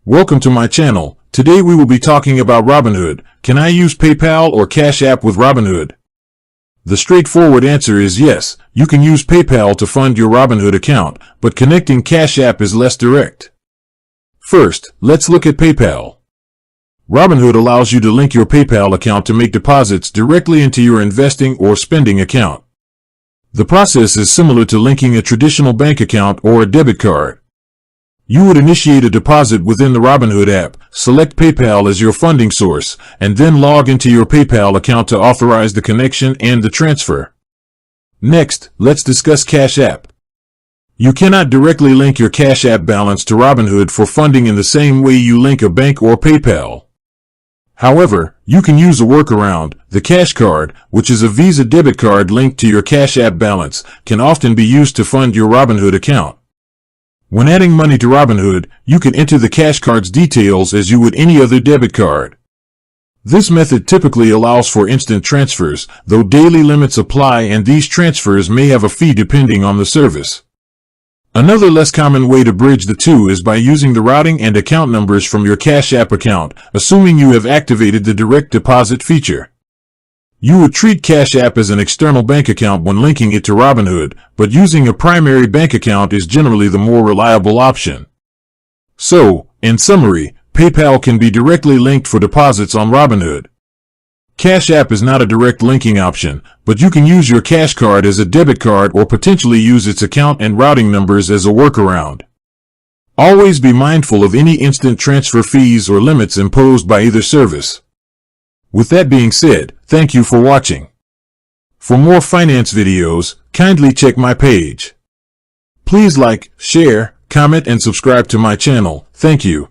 Welcome to my channel. Today we will be talking about Robinhood. Can I use PayPal or Cash App with Robinhood? The straightforward answer is yes. You can use PayPal to fund your Robinhood account, but connecting Cash App is less direct. First, let's look at PayPal. Robinhood allows you to link your PayPal account to make deposits directly into your investing or spending account. The process is similar to linking a traditional bank account or a debit card. You would initiate a deposit within the Robinhood app, select PayPal as your funding source, and then log into your PayPal account to authorize the connection and the transfer. Next, let's discuss Cash App. You cannot directly link your Cash App balance to Robinhood for funding in the same way you link a bank or PayPal. However, you can use a workaround. The Cash Card, which is a Visa debit card linked to your Cash App balance, can often be used to fund your Robinhood account. When adding money to Robinhood, you can enter the Cash Card's details as you would any other debit card. This method typically allows for instant transfers, though daily limits apply and these transfers may have a fee depending on the service. Another less common way to bridge the two is by using the routing and account numbers from your Cash App account, assuming you have activated the direct deposit feature. You would treat Cash App as an external bank account when linking it to Robinhood, but using a primary bank account is generally the more reliable option. So, in summary, PayPal can be directly linked for deposits on Robinhood. Cash App is not a direct linking option, but you can use your Cash Card as a debit card or potentially use its account and routing numbers as a workaround. Always be mindful of any instant transfer fees or limits imposed by either service. With that being said, thank you for watching. For more finance videos, kindly check my page. Please like, share, comment and subscribe to my channel. Thank you.